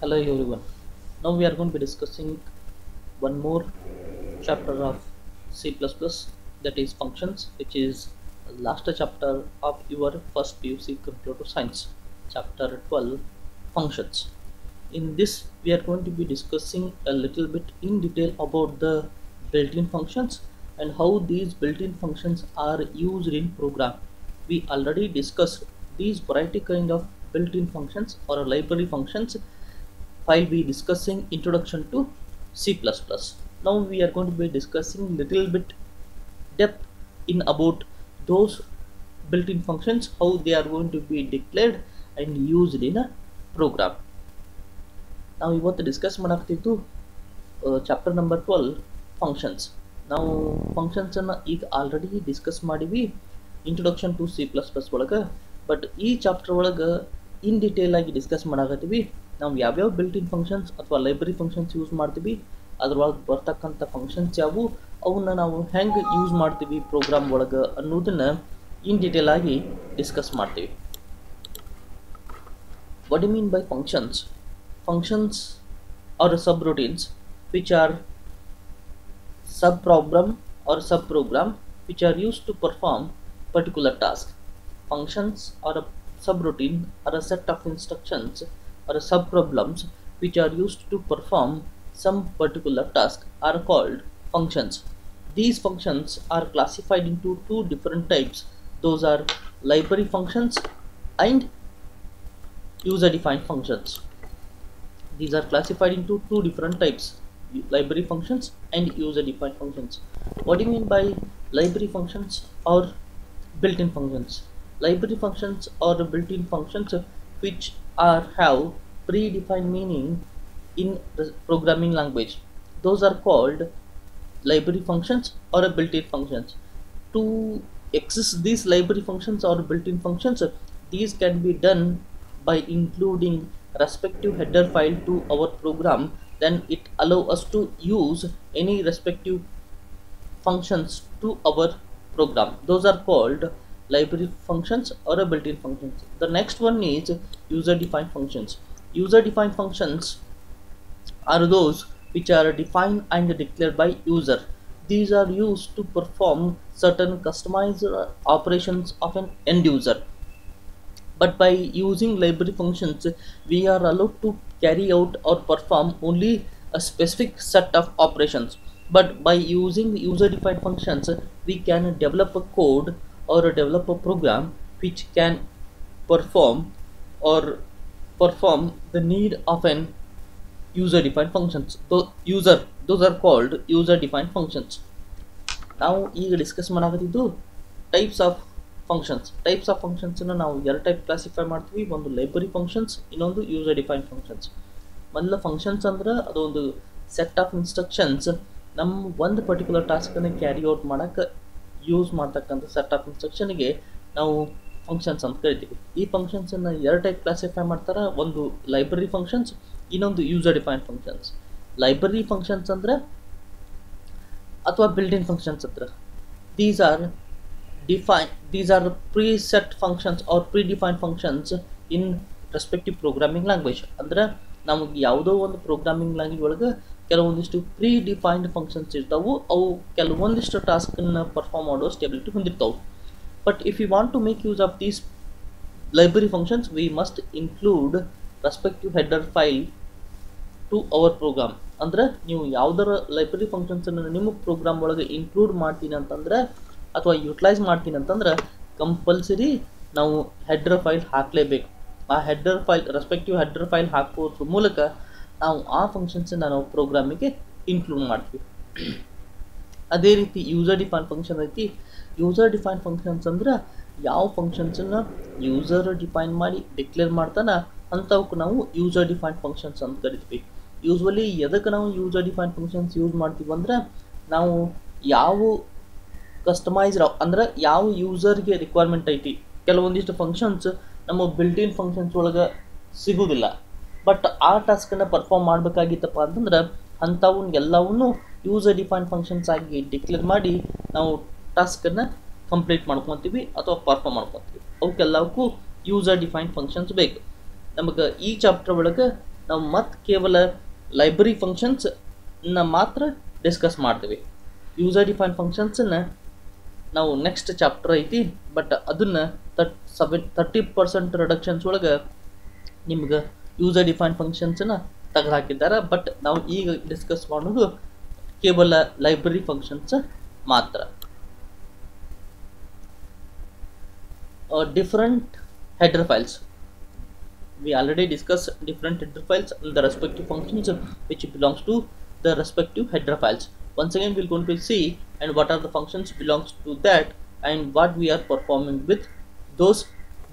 Hello everyone. Now we are going to be discussing one more chapter of C++ that is functions, which is last chapter of your first PUC computer science, chapter 12 functions. In this we are going to be discussing a little bit in detail about the built-in functions and how these built-in functions are used in program. We already discussed these variety kind of built-in functions or library functions while we discussing introduction to C++. Now we are going to be discussing little bit depth in about those built-in functions, how they are going to be declared and used in a program. ನಾವು ಇವತ್ತು discuss ಮಾಡಾಕ್ತಿದ್ದು chapter number 12 functions. ನಾವು ಫಂಕ್ಷನ್ಸನ್ನು ಈಗ already discuss ಮಾಡಿವಿ introduction to C++ ಒಳಗೆ. But ಈ chapter ಒಳಗೆ in detail ಆಗಿ discuss ಮಾಡಾಕತ್ತೀವಿ ನಾವು ಯಾವ್ಯಾವ ಬಿಲ್ಟ್ ಇನ್ ಫಂಕ್ಷನ್ಸ್ ಅಥವಾ ಲೈಬ್ರರಿ ಫಂಕ್ಷನ್ಸ್ ಯೂಸ್ ಮಾಡ್ತೀವಿ, ಅದ್ರೊಳಗೆ ಬರ್ತಕ್ಕಂಥ ಫಂಕ್ಷನ್ಸ್ ಯಾವುವು, ಅವನ್ನ ನಾವು ಹೆಂಗೆ ಯೂಸ್ ಮಾಡ್ತೀವಿ ಪ್ರೋಗ್ರಾಮ್ ಒಳಗೆ ಅನ್ನೋದನ್ನು ಇನ್ ಡೀಟೇಲ್ ಆಗಿ ಡಿಸ್ಕಸ್ ಮಾಡ್ತೀವಿ. What do you mean by functions? Functions are subroutines which are subprogram or subprogram which are used to perform particular task. Functions are a subroutine or a set of instructions or subprograms which are used to perform some particular task are called functions. These functions are classified into two different types. Those are library functions and user defined functions. These are classified into two different types, library functions and user defined functions. What do you mean by library functions or built-in functions? Library functions are built-in functions which have predefined meaning in the programming language. Those are called library functions or built-in functions. To access these library functions or built-in functions, these can be done by including respective header file to our program. Then it allow us to use any respective functions to our program. Those are called library functions or built-in functions. The next one is user defined functions. User defined functions are those which are defined and declared by user. These are used to perform certain customized operations of an end user. But by using library functions, we are allowed to carry out or perform only a specific set of operations. But by using user defined functions, we can develop a code or develop a program which can perform the need of an user defined functions. Those are called user defined functions. ನಾವು ಈಗ discuss ಮಾಡಾಕತ್ತಿದ್ದು types of functions. Types of ಫಂಕ್ಷನ್ಸನ್ನು ನಾವು ಎರಡು type classify ಮಾಡ್ತೀವಿ, ಒಂದು library functions, ಇನ್ನೊಂದು user defined functions. ಮೊದಲ ಫಂಕ್ಷನ್ಸ್ ಅಂದ್ರೆ ಅದೊಂದು ಸೆಟ್ ಆಫ್ ಇನ್ಸ್ಟ್ರಕ್ಷನ್ಸ್, ನಮ್ಮ ಒಂದು ಪರ್ಟಿಕ್ಯುಲರ್ ಟಾಸ್ಕನ್ನು ಕ್ಯಾರಿ ಔಟ್ ಮಾಡೋಕ್ಕೆ ಯೂಸ್ ಮಾಡ್ತಕ್ಕಂಥ ಸೆಟ್ ಆಫ್ ಇನ್ಸ್ಟ್ರಕ್ಷನ್ಗೆ ನಾವು ಫಂಕ್ಷನ್ಸ್ ಅಂತ ಕರಿತೀವಿ. ಈ ಫಂಕ್ಷನ್ಸನ್ನು ಎರಡು ಟೈಪ್ ಕ್ಲಾಸಿಫೈ ಮಾಡ್ತಾರೆ, ಒಂದು ಲೈಬ್ರರಿ ಫಂಕ್ಷನ್ಸ್, ಇನ್ನೊಂದು user defined functions. Library functions ಅಂದ್ರೆ ಅಥವಾ ಬಿಲ್ಟ್ ಇನ್ ಫಂಕ್ಷನ್ಸ್ ಅಂದ್ರೆ these are preset functions or predefined functions in respective programming language. ಅಂದ್ರೆ ನಮಗೆ ಯಾವುದೋ ಒಂದು ಪ್ರೋಗ್ರಾಮಿಂಗ್ ಲ್ಯಾಂಗ್ವೇಜ್ ಒಳಗೆ ಕೆಲವೊಂದಿಷ್ಟು ಪ್ರೀಡಿಫೈನ್ಡ್ ಫಂಕ್ಷನ್ಸ್ ಇರ್ತಾವು, ಅವು ಕೆಲವೊಂದಿಷ್ಟು ಟಾಸ್ಕನ್ನು ಪರ್ಫಾರ್ಮ್ ಮಾಡೋ ಸ್ಟೆಬಿಲಿಟಿ ಹೊಂದಿರ್ತಾವೆ. But if you want to make use of these library functions, we must include respective header file to our program. ಅಂದ್ರೆ ನೀವು ಯಾವುದರ ಲೈಬ್ರರಿ ಫಂಕ್ಷನ್ಸನ್ನು ನಿಮ್ಮ ಪ್ರೋಗ್ರಾಮ್ ಒಳಗೆ ಇನ್ಕ್ಲೂಡ್ ಮಾಡ್ತೀನಿ ಅಂತಂದ್ರೆ ಅಥವಾ ಯುಟಿಲೈಸ್ ಮಾಡ್ತೀನಿ ಅಂತಂದ್ರೆ ಕಂಪಲ್ಸರಿ ನಾವು ಹೆಡರ್ ಫೈಲ್ ಹಾಕಲೇಬೇಕು. ಆ header file respective header file ಹಾಕೋದ್ರ ಮೂಲಕ ನಾವು ಆ ಫಂಕ್ಷನ್ಸನ್ನು ನಾವು ಪ್ರೋಗ್ರಾಮಿಗೆ ಇನ್ಕ್ಲೂಡ್ ಮಾಡ್ತೀವಿ. ಅದೇ ರೀತಿ ಯೂಸರ್ ಡಿಫೈನ್ ಫಂಕ್ಷನ್ ಐತಿ. ಯೂಸರ್ ಡಿಫೈನ್ ಫಂಕ್ಷನ್ಸ್ ಅಂದ್ರೆ ಯಾವ ಫಂಕ್ಷನ್ಸನ್ನು ಯೂಸರ್ ಡಿಫೈನ್ ಮಾಡಿ ಡಿಕ್ಲೇರ್ ಮಾಡ್ತಾನೆ ಅಂಥವಕ್ಕೆ ನಾವು ಯೂಸರ್ ಡಿಫೈನ್ ಫಂಕ್ಷನ್ಸ್ ಅಂತ ಕರಿತೀವಿ. ಯೂಸ್ವಲಿ ಎದಕ್ಕೆ ನಾವು ಯೂಸರ್ ಡಿಫೈನ್ ಫಂಕ್ಷನ್ಸ್ ಯೂಸ್ ಮಾಡ್ತೀವಿ ಅಂದ್ರೆ ನಾವು ಯಾವ ಕಸ್ಟಮೈಸ್ಡ್ ಅಂದ್ರೆ ಯಾವ ಯೂಸರ್ಗೆ ರಿಕ್ವೈರ್ಮೆಂಟ್ ಐತಿ, ಕೆಲವೊಂದಿಷ್ಟು ಫಂಕ್ಷನ್ಸ್ ನಮ್ಮ ಬಿಲ್ಟ್ ಇನ್ ಫಂಕ್ಷನ್ಸ್ ಒಳಗೆ ಸಿಗೋದಿಲ್ಲ, ಬಟ್ ಆ ಟಾಸ್ಕನ್ನು ಪರ್ಫಾರ್ಮ್ ಮಾಡಬೇಕಾಗಿತ್ತಪ್ಪ ಅಂತಂದ್ರೆ ಅಂಥವನ್ನ ಎಲ್ಲವನ್ನೂ ಯೂಸರ್ ಡಿಫೈನ್ ಫಂಕ್ಷನ್ಸ್ ಆಗಿ ಡಿಕ್ಲೇರ್ ಮಾಡಿ ನಾವು ಟಾಸ್ಕನ್ನು ಕಂಪ್ಲೀಟ್ ಮಾಡ್ಕೊತೀವಿ ಅಥವಾ ಪರ್ಫಾರ್ಮ್ ಮಾಡ್ಕೊತೀವಿ. ಅವಕ್ಕೆಲ್ಲವಕ್ಕೂ ಯೂಸರ್ ಡಿಫೈನ್ ಫಂಕ್ಷನ್ಸ್ ಬೇಕು. ನಮಗೆ ಈ ಚಾಪ್ಟರ್ ಒಳಗೆ ನಾವು ಮತ್ತೆ ಕೇವಲ ಲೈಬ್ರರಿ ಫಂಕ್ಷನ್ಸ್ ಮಾತ್ರ ಡಿಸ್ಕಸ್ ಮಾಡ್ತೀವಿ. ಯೂಸರ್ ಡಿಫೈನ್ ಫಂಕ್ಷನ್ಸನ್ನು ನಾವು ನೆಕ್ಸ್ಟ್ ಚಾಪ್ಟರ್ ಐತಿ, ಬಟ್ ಅದನ್ನು 30% ರಿಡಕ್ಷನ್ಸ್ ಒಳಗೆ ನಿಮ್ಗೆ ಯೂಸರ್ ಡಿಫೈನ್ ಫಂಕ್ಷನ್ಸನ್ನು ತೆಗೆದು ಹಾಕಿದ್ದಾರೆ. ಬಟ್ ನಾವು ಈಗ ಡಿಸ್ಕಸ್ ಮಾಡೋದು ಕೇವಲ ಲೈಬ್ರರಿ ಫಂಕ್ಷನ್ಸ್ ಮಾತ್ರ. Different header files. We already discussed different header files and the respective functions which belongs to the respective header files. Once again we're going to see and what are the functions belongs to that and what we are performing with those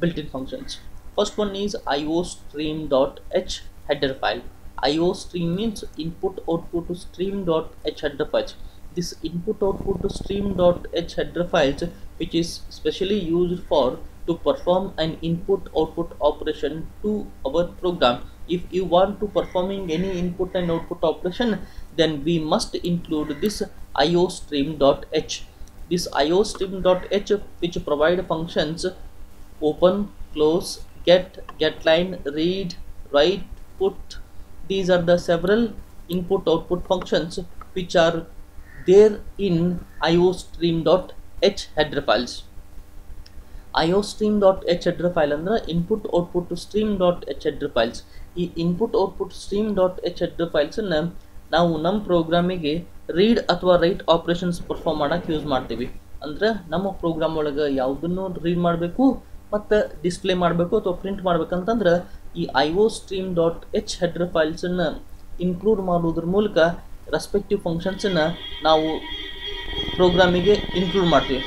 built-in functions. First one is iostream.h header file. iostream means input output to stream.h header files. This input output to stream.h header files which is specially used for to perform an input output operation to our program. If you want to performing any input and output operation, then we must include this iostream.h. This iostream.h which provide functions open, close, getLine, read, write, put. These are the several input output functions which are there in iostream.h header files. iostream.h header file ಅಂದ್ರೆ input output to stream.h header files. ಈ input output stream.h header files ಅನ್ನು ನಾವು ನಮ್ಮ ಪ್ರೋಗ್ರಾಮಿಗೆ read ಅಥವಾ right operations perform ಮಾಡಕ್ಕೆ use ಮಾಡ್ತೀವಿ. ಅಂದ್ರೆ ನಮ್ಮ ಪ್ರೋಗ್ರಾಮ್ ಒಳಗೆ ಯಾವುದನ್ನು ರೀಡ್ ಮಾಡಬೇಕು ಮತ್ತು ಡಿಸ್ಪ್ಲೇ ಮಾಡಬೇಕು ಅಥವಾ ಪ್ರಿಂಟ್ ಮಾಡ್ಬೇಕಂತಂದ್ರೆ ಈ iostream.h header files ಅನ್ನು ಇನ್ಕ್ಲೂಡ್ ಮಾಡೋದ್ರ ಮೂಲಕ ರೆಸ್ಪೆಕ್ಟಿವ್ ಫಂಕ್ಷನ್ಸನ್ನು ನಾವು ಪ್ರೋಗ್ರಾಮಿಗೆ ಇನ್ಕ್ಲೂಡ್ ಮಾಡ್ತೀವಿ.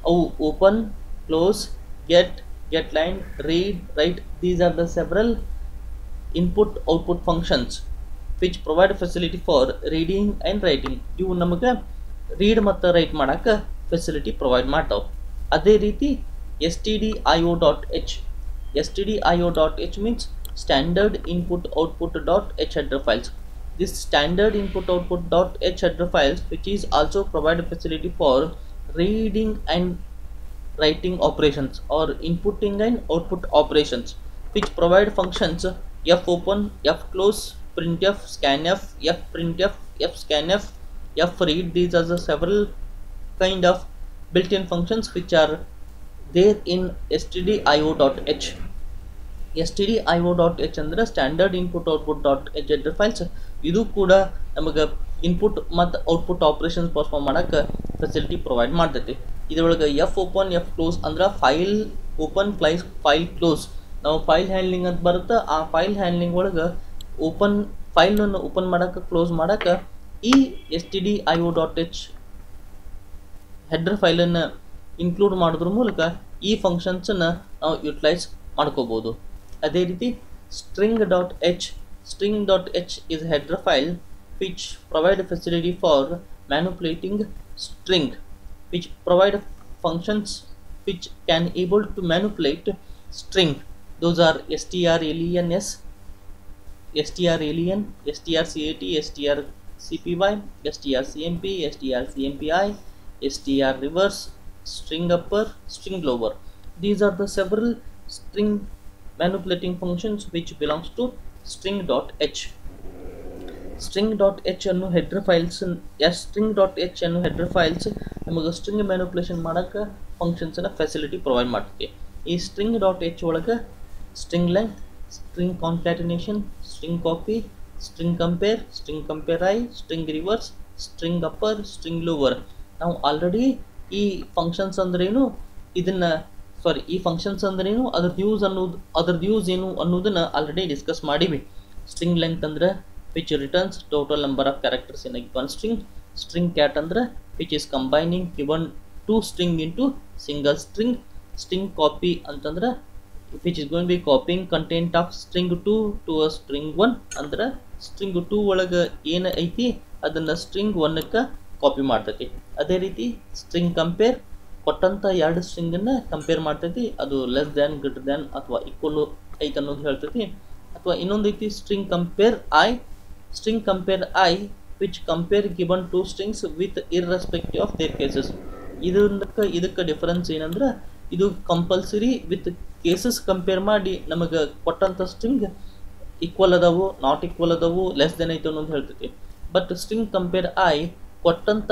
ಅವು open, close, getLine, read, write. These are the several input output functions which provide facility for reading and writing. ಇವು ನಮಗೆ ರೀಡ್ ಮತ್ತು ರೈಟ್ ಮಾಡೋಕ್ಕೆ ಫೆಸಿಲಿಟಿ ಪ್ರೊವೈಡ್ ಮಾಡ್ತಾವೆ. ಅದೇ ರೀತಿ stdio.h. stdio.h means standard input output dot h header files. This standard input output dot h header files which is also provide facility for reading and writing operations or inputting and output operations which provide functions fopen, fclose, printf, scanf, fprintf, fscanf, fread. These are the several kind of built-in functions which are there in stdio.h. stdio.h ಅಂದ್ರೆ standard input output dot H header files. ಇದು ಕೂಡ ನಮಗೆ input ಮತ್ತು output operations perform ಮಾಡೋಕ್ಕೆ facility provide ಮಾಡ್ತೈತಿ. ಇದರೊಳಗೆ F open, F close ಅಂದ್ರೆ file open, file close. ನಾವು ಫೈಲ್ ಹ್ಯಾಂಡ್ಲಿಂಗ್ ಅಂತ ಬರುತ್ತೆ. ಆ ಫೈಲ್ ಹ್ಯಾಂಡ್ಲಿಂಗ್ ಒಳಗೆ ಓಪನ್ ಫೈಲನ್ನು ಓಪನ್ ಮಾಡೋಕ್ಕೆ, ಕ್ಲೋಸ್ ಮಾಡೋಕ್ಕೆ ಈ stdio.h ಹೆಡರ್ ಫೈಲನ್ನು ಇನ್ಕ್ಲೂಡ್ ಮಾಡೋದ್ರ ಮೂಲಕ ಈ ಫಂಕ್ಷನ್ಸನ್ನು ನಾವು ಯುಟಿಲೈಸ್ ಮಾಡ್ಕೋಬೋದು. ಅದೇ ರೀತಿ string.h. string.h is a header file which provide a facility for manipulating string, which provide functions which can able to manipulate string. Those are strlen, strlen, strcat, strcpy, strcmp, strcmpi, strreverse, string upper, string lower. These are the several string manipulating functions which belongs to string.h. string.h ಅನ್ನು header files string.h ಅನ್ನು header files ನಮಗೆ string manipulation ಮಾಡೋಕ್ಕೆ ಫಂಕ್ಷನ್ಸನ್ನು facility provide ಮಾಡ್ತೀವಿ. ಈ string.h ಒಳಗೆ string length, string concatenation, string copy, string compare, string compare string reverse, string upper, string lower. ನಾವು already ಈ ಫಂಕ್ಷನ್ಸ್ ಅಂದ್ರೇನು ಈ ಫಂಕ್ಷನ್ಸ್ ಅಂದ್ರೇನು, ಅದ್ರದ್ದು ಯೂಸ್ ಏನು ಅನ್ನೋದನ್ನು ಆಲ್ರೆಡಿ ಡಿಸ್ಕಸ್ ಮಾಡೀವಿ. ಸ್ಟ್ರಿಂಗ್ ಲೆಂತ್ ಅಂದ್ರೆ which returns total number of characters in a given string. String cat andre which is combining given two string into single string. String copy antandra which is going to be copying content of string 2 to a string 1 andre string 2 ಒಳಗೆ ಏನು ಐತಿ ಅದನ್ನು string 1 ಕ್ಕೆ copy ಮಾಡ್ತೈತಿ. ಅದೇ ರೀತಿ string compare ಕೊಟ್ಟಂತ ಎರಡು ಸ್ಟ್ರಿಂಗ್ ಅನ್ನು ಕಂಪೇರ್ ಮಾಡ್ತೈತಿ. ಅದು ಲೆಸ್ ದ್ಯಾನ್, ಗ್ರೇಟರ್ ದ್ಯಾನ್ ಅಥವಾ ಈಕ್ವಲ್ ಐತಿ ಅನ್ನೋದು ಹೇಳ್ತೈತಿ. ಅಥವಾ ಇನ್ನೊಂದು ಐತಿ string compare I which compare given two strings with irrespective of their cases. ಇದಕ್ಕೆ ಡಿಫರೆನ್ಸ್ ಏನಂದ್ರೆ ಇದು ಕಂಪಲ್ಸರಿ ವಿತ್ ಕೇಸಸ್ ಕಂಪೇರ್ ಮಾಡಿ ನಮಗೆ ಕೊಟ್ಟಂತ ಸ್ಟ್ರಿಂಗ್ ಈಕ್ವಲ್ ಅದಾವು, ನಾಟ್ ಈಕ್ವಲ್ ಅದಾವು, ಲೆಸ್ ದೆನ್ ಐತೆ ಅನ್ನೋದು ಹೇಳ್ತೈತಿ. ಬಟ್ ಸ್ಟ್ರಿಂಗ್ ಕಂಪೇರ್ ಐ ಕೊಟ್ಟಂಥ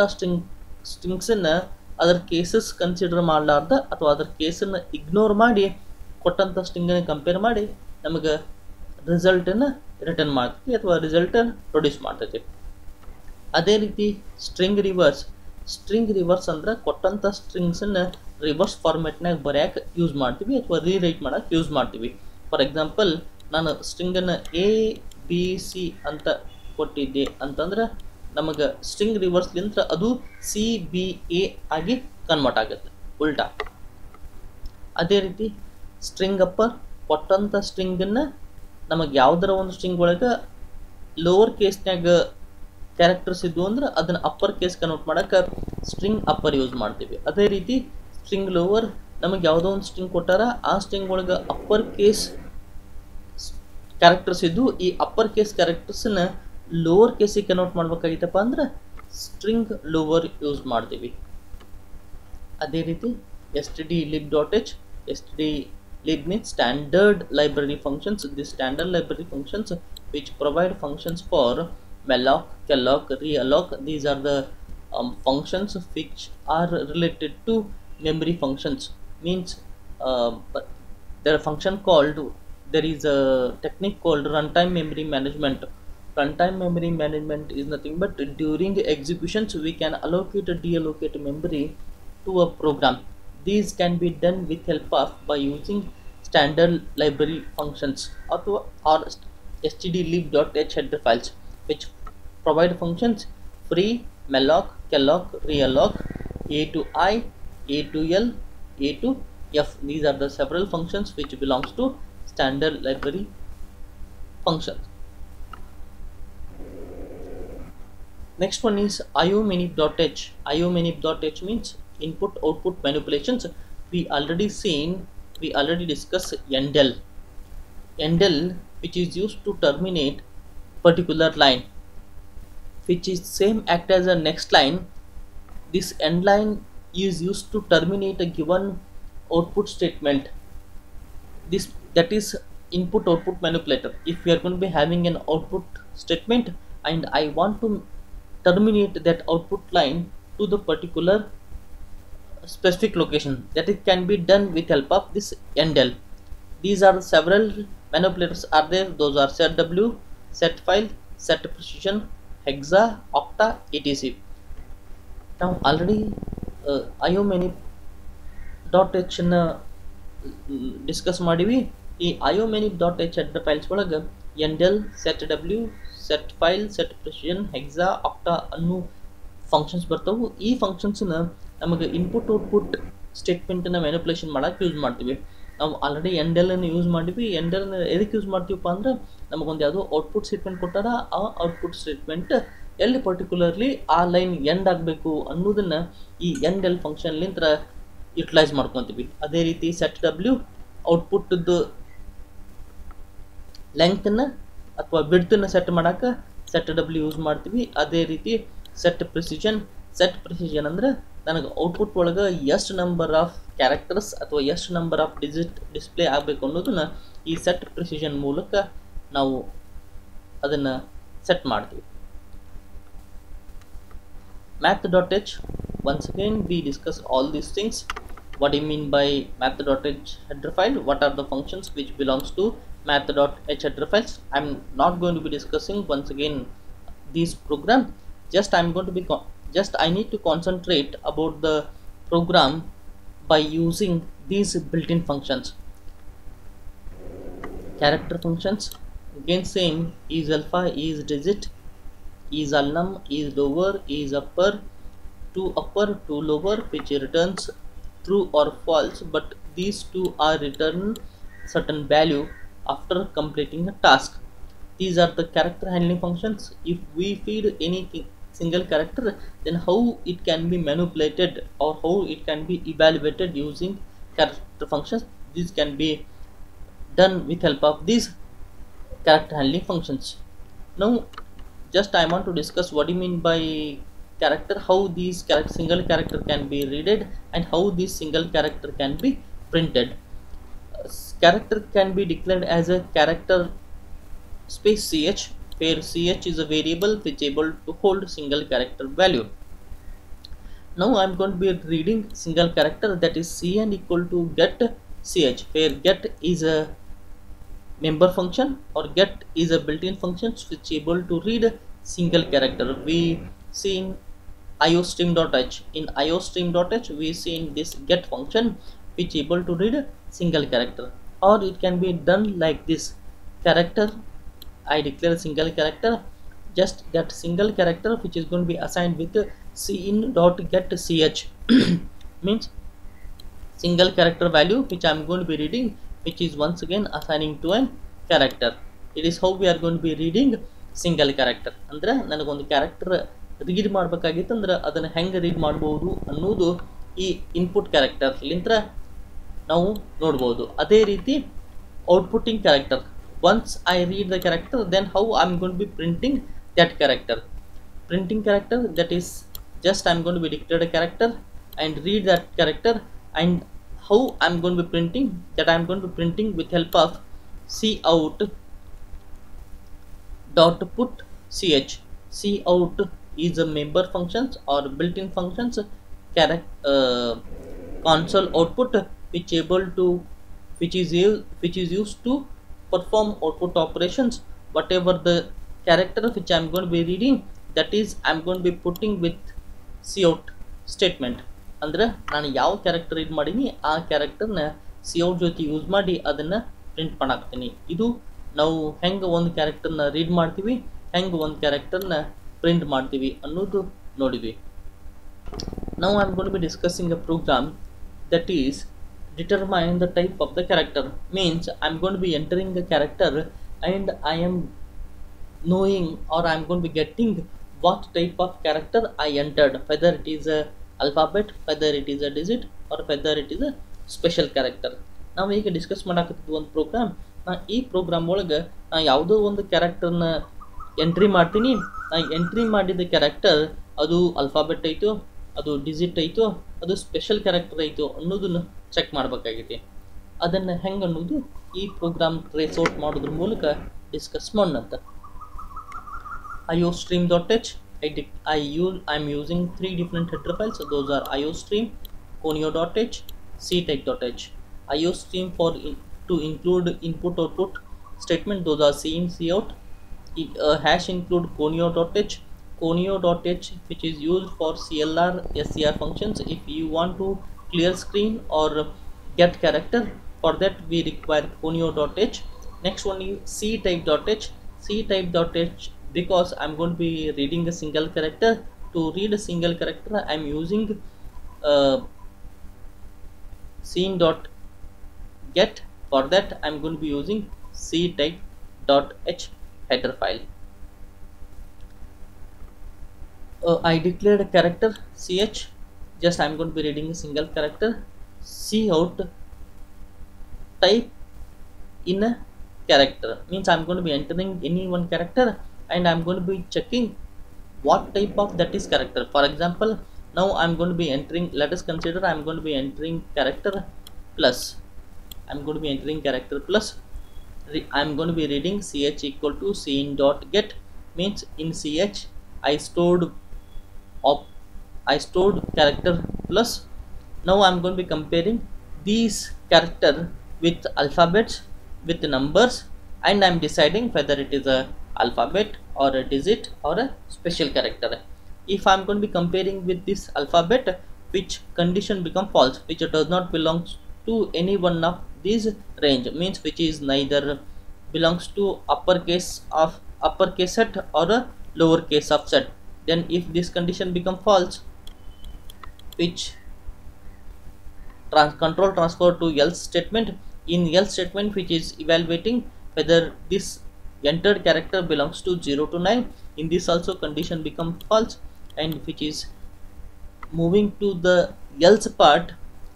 ಸ್ಟ್ರಿಂಗ್ಸನ್ನು ಅದರ ಕೇಸಸ್ ಕನ್ಸಿಡರ್ ಮಾಡಲಾರ್ದ ಅಥವಾ ಅದರ ಕೇಸನ್ನು ಇಗ್ನೋರ್ ಮಾಡಿ ಕೊಟ್ಟಂಥ ಸ್ಟ್ರಿಂಗನ್ನು ಕಂಪೇರ್ ಮಾಡಿ ನಮಗೆ ರಿಸಲ್ಟನ್ನು ರಿಟರ್ನ್ ಮಾಡ್ತೈತಿ ಅಥವಾ ರಿಸಲ್ಟ್ ಪ್ರೊಡ್ಯೂಸ್ ಮಾಡ್ತೈತಿ. ಅದೇ ರೀತಿ ಸ್ಟ್ರಿಂಗ್ ರಿವರ್ಸ್ ಅಂದ್ರೆ ಕೊಟ್ಟಂಥ ಸ್ಟ್ರಿಂಗ್ಸನ್ನು ರಿವರ್ಸ್ ಫಾರ್ಮೆಟ್ನಾಗ ಬರೆಯಕ್ಕೆ ಯೂಸ್ ಮಾಡ್ತೀವಿ ಅಥವಾ ರೀರೈಟ್ ಮಾಡೋಕ್ಕೆ ಯೂಸ್ ಮಾಡ್ತೀವಿ. ಫಾರ್ ಎಕ್ಸಾಂಪಲ್, ನಾನು ಸ್ಟ್ರಿಂಗನ್ನು ಎ ಬಿ ಸಿ ಅಂತ ಕೊಟ್ಟಿದ್ದೆ ಅಂತಂದ್ರೆ ನಮಗೆ ಸ್ಟ್ರಿಂಗ್ ರಿವರ್ಸ್ಲಿಂದ ಅದು ಸಿ ಬಿ ಎ ಆಗಿ ಕನ್ವರ್ಟ್ ಆಗುತ್ತೆ, ಉಲ್ಟಾ. ಅದೇ ರೀತಿ ಸ್ಟ್ರಿಂಗ್ ಅಪ್ಪರ್ ಕೊಟ್ಟಂಥ ಸ್ಟ್ರಿಂಗನ್ನು ನಮಗೆ ಯಾವುದರ ಒಂದು ಸ್ಟ್ರಿಂಗ್ ಒಳಗೆ ಲೋವರ್ ಕೇಸ್ನಾಗ ಕ್ಯಾರೆಕ್ಟರ್ಸ್ ಇದ್ವು ಅಂದ್ರೆ ಅದನ್ನು ಅಪ್ಪರ್ ಕೇಸ್ ಕನ್ವರ್ಟ್ ಮಾಡೋಕ್ಕೆ ಸ್ಟ್ರಿಂಗ್ ಅಪ್ಪರ್ ಯೂಸ್ ಮಾಡ್ತೀವಿ. ಅದೇ ರೀತಿ ಸ್ಟ್ರಿಂಗ್ ಲೋವರ್ ನಮಗೆ ಯಾವುದೋ ಒಂದು ಸ್ಟ್ರಿಂಗ್ ಕೊಟ್ಟಾರ, ಆ ಸ್ಟ್ರಿಂಗ್ ಒಳಗೆ ಅಪ್ಪರ್ ಕೇಸ್ ಕ್ಯಾರೆಕ್ಟರ್ಸ್ ಇದ್ದು ಈ ಅಪ್ಪರ್ ಕೇಸ್ ಕ್ಯಾರೆಕ್ಟರ್ಸನ್ನ ಲೋವರ್ ಕೇಸಿಗೆ ಕನ್ವರ್ಟ್ ಮಾಡ್ಬೇಕಾಗಿತ್ತಪ್ಪ ಅಂದ್ರೆ ಸ್ಟ್ರಿಂಗ್ ಲೋವರ್ ಯೂಸ್ ಮಾಡ್ತೀವಿ. ಅದೇ ರೀತಿ stdlib.h, stdlib means standard library functions. These standard library functions which provide functions for malloc, calloc, realloc. These are the functions which are related to memory functions. Means there are function called, there is a technique called runtime memory management. Runtime memory management is nothing but during executions we can allocate or deallocate memory to a program. These can be done with help of by using standard library functions or stdlib.h header files which provide functions free, malloc, calloc, realloc, a to I, a to L, a to F. These are the several functions which belongs to standard library functions. Next one is iomanip.h. iomanip.h means input output manipulations. We already discussed endl, which is used to terminate particular line, which is same act as a next line. This end line is used to terminate a given output statement. That is input output manipulator. If we are going to be having an output statement and I want to terminate that output line to the particular specific location, that it can be done with help of this endl. These are several manipulators are there. Those are setw, setfile, setprecision, hexa, octa, etc. Now already iomanip.h ನ discuss ಮಾಡಿವಿ. ಈ iomanip.h header files ಒಳಗೆ endl, setw, setfile, setprecision, hexa, octa ಅನ್ನೋ functions ಬರ್ತಾವು. ಈ ಫಂಕ್ಷನ್ಸ್ನ ನಮಗೆ input output ಸ್ಟೇಟ್ಮೆಂಟನ್ನು manipulation ಮಾಡೋಕ್ಕೆ ಯೂಸ್ ಮಾಡ್ತೀವಿ. ನಾವು ಆಲ್ರೆಡಿ ಎಂಡೆಲನ್ನು ಯೂಸ್ ಮಾಡಿದ್ವಿ. ಎಂಡೆಲನ್ನು ಎದಕ್ಕೆ ಯೂಸ್ ಮಾಡ್ತೀವಪ್ಪ ಅಂದ್ರೆ ನಮಗೊಂದು ಯಾವುದೋ ಔಟ್ಪುಟ್ ಸ್ಟೇಟ್ಮೆಂಟ್ ಕೊಟ್ಟಾರ, ಆ ಔಟ್ಪುಟ್ ಸ್ಟೇಟ್ಮೆಂಟ್ ಎಲ್ಲಿ ಪರ್ಟಿಕ್ಯುಲರ್ಲಿ ಆ ಲೈನ್ ಎಂಡ್ ಆಗಬೇಕು ಅನ್ನೋದನ್ನು ಈ ಎಂಡೆಲ್ ಫಂಕ್ಷನ್ಲಿಂದ ಯುಟಿಲೈಸ್ ಮಾಡ್ಕೊತೀವಿ. ಅದೇ ರೀತಿ setw ಔಟ್ಪುಟ್ದು ಲೆಂಗ್ತನ್ನು ಅಥವಾ ವಿಡ್ತನ್ನು ಸೆಟ್ ಮಾಡೋಕ್ಕೆ setw ಯೂಸ್ ಮಾಡ್ತೀವಿ. ಅದೇ ರೀತಿ ಸೆಟ್ ಪ್ರಿಸಿಷನ್ ಅಂದರೆ ನನಗೆ ಔಟ್ಪುಟ್ ಒಳಗೆ ಎಷ್ಟು ನಂಬರ್ ಆಫ್ ಕ್ಯಾರೆಕ್ಟರ್ಸ್ ಅಥವಾ ಎಷ್ಟು ನಂಬರ್ ಆಫ್ ಡಿಜಿಟ್ ಡಿಸ್ಪ್ಲೇ ಆಗಬೇಕು ಅನ್ನೋದನ್ನ ಈ ಸೆಟ್ ಪ್ರಿಸಿಷನ್ ಮೂಲಕ ನಾವು ಅದನ್ನು ಸೆಟ್ ಮಾಡ್ತೀವಿ. math.h, once again we discuss all these things. What do you mean by math.h header file? What are the functions which belongs to math.h header files? I'm not going to be discussing once again these program. I need to concentrate about the program by using these built-in functions. Character functions, again same, is alpha, is digit, is alnum, is lower, is upper, to lower, which returns true or false, but these two are return certain value after completing a task. These are the character handling functions. If we feed any single character, then how it can be manipulated or how it can be evaluated using character functions. This can be done with help of these character handling functions. Now just I want to discuss what do you mean by character, how these single character can be readed and how this single character can be printed. Character can be declared as a character space ch, where ch is a variable which able to hold single character value. Now I'm going to be reading single character, that is cn equal to get ch, where get is a member function or get is a built-in function which able to read single character. We see in iostream.h. In iostream.h we see in this get function which able to read single character, or it can be done like this: character, I declare single character, just that single character which is going to be assigned with cin.getch means single character value which I'm going to be reading, which is once again assigning to an character. It is how we are going to be reading single character. ಅಂದ್ರೆ ನನಗೊಂದು character read ಮಾಡಬೇಕಾಗಿತ್ತು ಅಂದ್ರೆ ಅದನ್ನು ಹೆಂಗೆ read ಮಾಡಬಹುದು ಅನ್ನೋದು ಈ input character ಲಿಂತ್ರ ನಾವು ನೋಡಬಹುದು. ಅದೇ ರೀತಿ ಔಟ್ಪುಟ್ಟಿಂಗ್ character, once I read the character, then how I'm going to be printing that character. Printing character, that is just I'm going to be declared a character and read that character, and how I'm going to be printing that, I'm going to be printing with help of cout dot put ch. Cout is a member functions or built-in functions console output which able to which is used to perform output operations. Whatever the character which I'm going to be reading, that is I'm going to be putting with cout statement. ಅಂದ್ರೆ ನಾನು ಯಾವ character read ಮಾಡೀನಿ ಆ ಕ್ಯಾರೆಕ್ಟರ್ನ cout ಜೊತೆ use ಮಾಡಿ ಅದನ್ನು print ಮಾಡಾಕ್ತೀನಿ. ಇದು ನಾವು ಹೆಂಗೆ ಒಂದು ಕ್ಯಾರೆಕ್ಟರ್ನ ರೀಡ್ ಮಾಡ್ತೀವಿ, ಹೆಂಗೆ ಒಂದು ಕ್ಯಾರೆಕ್ಟರ್ನ ಪ್ರಿಂಟ್ ಮಾಡ್ತೀವಿ ಅನ್ನೋದು ನೋಡಿದ್ವಿ. Now I'm going to be discussing a program that is determine the type of the character. Means I'm going to be entering the character and I am knowing or I'm going to be getting what type of character I entered, whether it is a alphabet, whether it is a digit, or whether it is a special character. ನಾವು ಈಗ discuss ಮಾಡಾಕತ್ತಿದ್ದ ಒಂದು program, ನಾ ಈ program ಒಳಗೆ ನಾ ಯಾವುದೋ ಒಂದು ಕ್ಯಾರೆಕ್ಟರ್ನ entry ಮಾಡ್ತೀನಿ. ನಾ ಎಂಟ್ರಿ ಮಾಡಿದ ಕ್ಯಾರೆಕ್ಟರ್ ಅದು ಅಲ್ಫಾಬೆಟ್ ಐತೋ, ಅದು ಡಿಜಿಟ್ ಐತೋ, ಅದು ಸ್ಪೆಷಲ್ ಕ್ಯಾರೆಕ್ಟರ್ ಐತೋ ಅನ್ನೋದನ್ನು ಚೆಕ್ ಮಾಡಬೇಕಾಗಿದೆ. ಅದನ್ನು ಹೆಂಗೆ ಅನ್ನೋದು ಈ ಪ್ರೋಗ್ರಾಮ್ ಟ್ರೇಸ್ ಔಟ್ ಮಾಡೋದ್ರ ಮೂಲಕ discuss ಮಾಡೋಣಂತ. iostream.h, I'm using 3 different header files. Those are iostream, conio.h, ctype.h. iostream to include input output statement, those are cin, cout. Hash include conio.h, conio.h which is used for clr, scr functions. If you want to clear screen or get character, for that we require conio.h. Next one is ctype.h. ctype.h because I'm going to be reading a single character. To read a single character I'm using scene.get. for that I'm going to be using ctype.h header file. I declared a character ch, just I'm going to be reading a single character. cout type in a character means I'm going to be entering any one character and I'm going to be checking what type of that is character. For example, now I'm going to be entering, let us consider I'm going to be entering character plus. I'm going to be entering character plus. I'm going to be reading ch equal to scene.get, means in ch I stored character plus. Now I'm going to be comparing these character with alphabets, with numbers, and I'm deciding whether it is a alphabet or a digit or a special character. If I'm going to be comparing with this alphabet, which condition become false, which does not belong to any one of these range, means which is neither belongs to uppercase set or a lowercase of set. Then if this condition become false, which control transfer to else statement. In else statement, which is evaluating whether this entered character belongs to 0 to 9, in this also condition become false, and which is moving to the else part,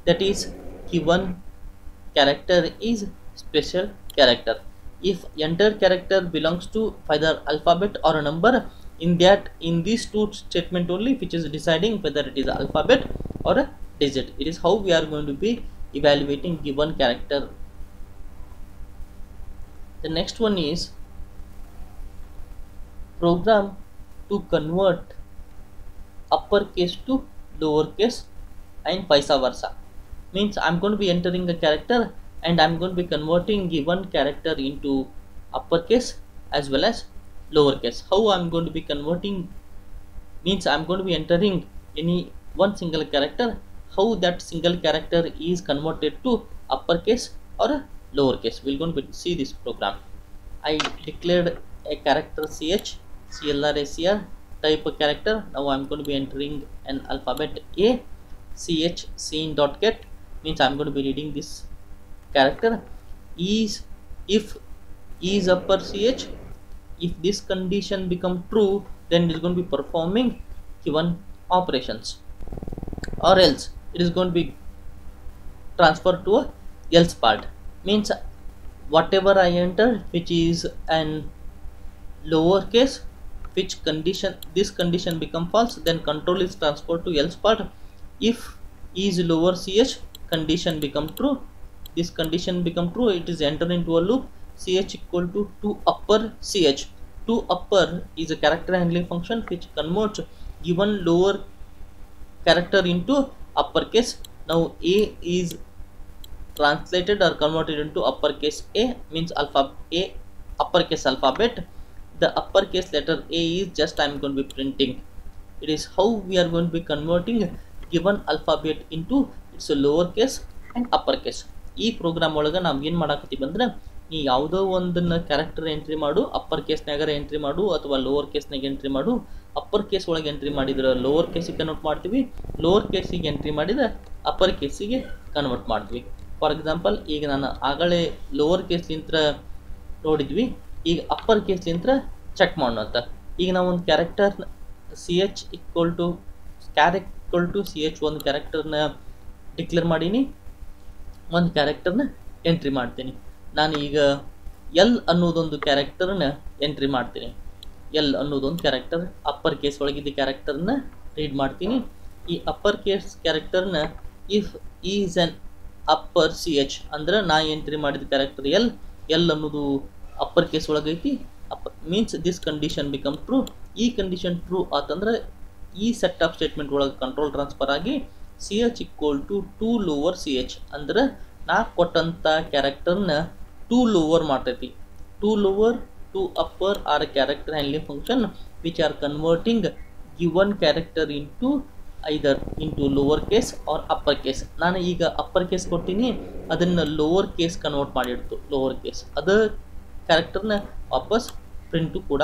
that is given character is special character. If entered character belongs to either alphabet or a number, in these two statement only, which is deciding whether it is alphabet or a digit. It is how we are going to be evaluating given character. The next one is program to convert uppercase to lowercase and vice versa. Means I'm going to be entering a character and I'm going to be converting given character into uppercase as well as lowercase. How I'm going to be converting means I'm going to be entering any one single character, how that single character is converted to uppercase or lowercase. We're going to see this program. I declared a character CLRACR type of character. Now I'm going to be entering an alphabet A. Scene.get means I'm going to be reading this character. Is if is upper ch, if this condition become true, then it is going to be performing given operations, or else it is going to be transferred to a else part. Means whatever I enter which is an lowercase, which condition this condition become false, then control is transferred to else part. If is lower ch, condition become true, this condition become true, it is entered into a loop. Ch equal to upper ch. To upper is a character handling function which converts given lower character into uppercase. Now A is translated or converted into uppercase A, means uppercase alphabet. The uppercase letter A is just I am going to be printing. It is how we are going to be converting given alphabet into its lowercase and uppercase. ಈ program ಒಳಗೆ ನಾವು ಏನು ಮಾಡಾಕತ್ತೀವಿ ಅಂದ್ರೆ, ನೀ ಯಾವುದೋ ಒಂದನ್ನ character entry ಮಾಡು, upper ಕೇಸ್ನಾಗ entry ಮಾಡು ಅಥವಾ ಲೋವರ್ ಕೇಸ್ನಾಗ ಎಂಟ್ರಿ ಮಾಡು. ಅಪ್ಪರ್ ಕೇಸ್ ಒಳಗೆ ಎಂಟ್ರಿ ಮಾಡಿದ್ರೆ ಲೋವರ್ ಕೇಸಿಗೆ ಕನ್ವರ್ಟ್ ಮಾಡ್ತೀವಿ, ಲೋವರ್ ಕೇಸಿಗೆ ಎಂಟ್ರಿ ಮಾಡಿದ್ರೆ ಅಪ್ಪರ್ ಕೇಸಿಗೆ ಕನ್ವರ್ಟ್ ಮಾಡ್ತೀವಿ. ಫಾರ್ ಎಕ್ಸಾಂಪಲ್, ಈಗ ನಾನು ಆಗಲೇ ಲೋವರ್ ಕೇಸ್ಲಿಂತ್ರ ನೋಡಿದ್ವಿ, ಈಗ ಅಪ್ಪರ್ ಕೇಸ್ಲಿಂತ್ರ ಚೆಕ್ ಮಾಡೋಣ ಅಂತ. ಈಗ ನಾವು ಒಂದು character CH equal to CH ಒಂದು ಕ್ಯಾರೆಕ್ಟರ್ನ ಡಿಕ್ಲೇರ್ ಮಾಡೀನಿ, ಒಂದು ಕ್ಯಾರೆಕ್ಟರ್ನ ಎಂಟ್ರಿ ಮಾಡ್ತೀನಿ. ನಾನು ಈಗ ಎಲ್ ಅನ್ನೋದೊಂದು ಕ್ಯಾರೆಕ್ಟರ್ನ ಎಂಟ್ರಿ ಮಾಡ್ತೀನಿ. ಎಲ್ ಅನ್ನೋದೊಂದು ಕ್ಯಾರೆಕ್ಟರ್ ಅಪ್ಪರ್ ಕೇಸ್ ಒಳಗಿದ್ದ ಕ್ಯಾರೆಕ್ಟರ್ನ ರೀಡ್ ಮಾಡ್ತೀನಿ. ಈ ಅಪ್ಪರ್ ಕೇಸ್ ಕ್ಯಾರೆಕ್ಟರ್ನ if is on upper CH ಅಂದ್ರೆ ನಾ ಎಂಟ್ರಿ ಮಾಡಿದ ಕ್ಯಾರೆಕ್ಟರ್ ಎಲ್ ಅನ್ನೋದು ಅಪ್ಪರ್ ಕೇಸ್ ಒಳಗೈತಿ. Means this condition become true. ಈ ಕಂಡೀಷನ್ ಟ್ರೂ ಆತಂದ್ರೆ ಈ ಸೆಟ್ ಆಫ್ ಸ್ಟೇಟ್ಮೆಂಟ್ ಒಳಗೆ ಕಂಟ್ರೋಲ್ ಟ್ರಾನ್ಸ್ಫರ್ ಆಗಿ CH equal to lower CH ಅಂದ್ರೆ ನಾ ಕೊಟ್ಟಂಥ ಕ್ಯಾರೆಕ್ಟರ್ನ ಟು ಲೋವರ್ ಮಾಡ್ತೈತಿ. To lower to upper or character handling function which are converting given character into lower case or upper case. ನಾನು ಈಗ upper case ಕೊಟ್ಟಿನಿ, ಅದನ್ನು ಲೋವರ್ ಕೇಸ್ ಕನ್ವರ್ಟ್ ಮಾಡಿಡ್ತು ಲೋವರ್ ಕೇಸ್, ಅದು ಕ್ಯಾರೆಕ್ಟರ್ನ ವಾಪಸ್ ಪ್ರಿಂಟು ಕೂಡ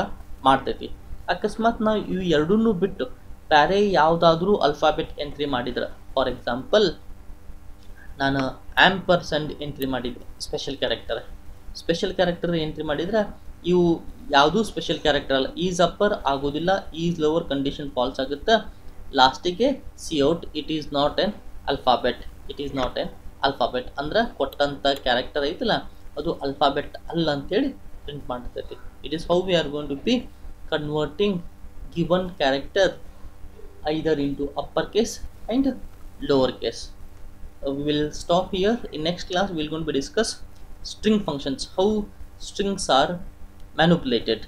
ಮಾಡ್ತೈತಿ. ಅಕಸ್ಮಾತ್ ನಾವು ಇವು ಎರಡನ್ನೂ ಬಿಟ್ಟು ಬೇರೆ ಯಾವುದಾದ್ರೂ ಅಲ್ಫಾಬೆಟ್ ಎಂಟ್ರಿ ಮಾಡಿದ್ರೆ, ಫಾರ್ ಎಕ್ಸಾಂಪಲ್ ನಾನು ಆ್ಯಂಪರ್ಸಂಡ್ ಎಂಟ್ರಿ ಮಾಡಿದ್ದೆ ಸ್ಪೆಷಲ್ ಕ್ಯಾರೆಕ್ಟರ್ ಎಂಟ್ರಿ ಮಾಡಿದ್ರೆ ಇವು ಯಾವುದೂ ಸ್ಪೆಷಲ್ ಕ್ಯಾರೆಕ್ಟರ್ ಅಲ್ಲ. ಈಸ್ ಅಪ್ಪರ್ ಆಗೋದಿಲ್ಲ, ಈಸ್ ಲೋವರ್ ಕಂಡೀಷನ್ ಫಾಲ್ಸ್ ಆಗುತ್ತೆ. ಲಾಸ್ಟಿಗೆ C out it is not an alphabet ಅಂದ್ರೆ ಕೊಟ್ಟಂಥ ಕ್ಯಾರೆಕ್ಟರ್ ಐತಲ್ಲ ಅದು ಅಲ್ಫಾಬೆಟ್ ಅಲ್ಲ ಅಂತೇಳಿ ಪ್ರಿಂಟ್ ಮಾಡ್ತೈತಿ. It is how we are going to be converting given character either into uppercase and lowercase. We will stop here. In next class we are going to discuss string functions, how strings are manipulated.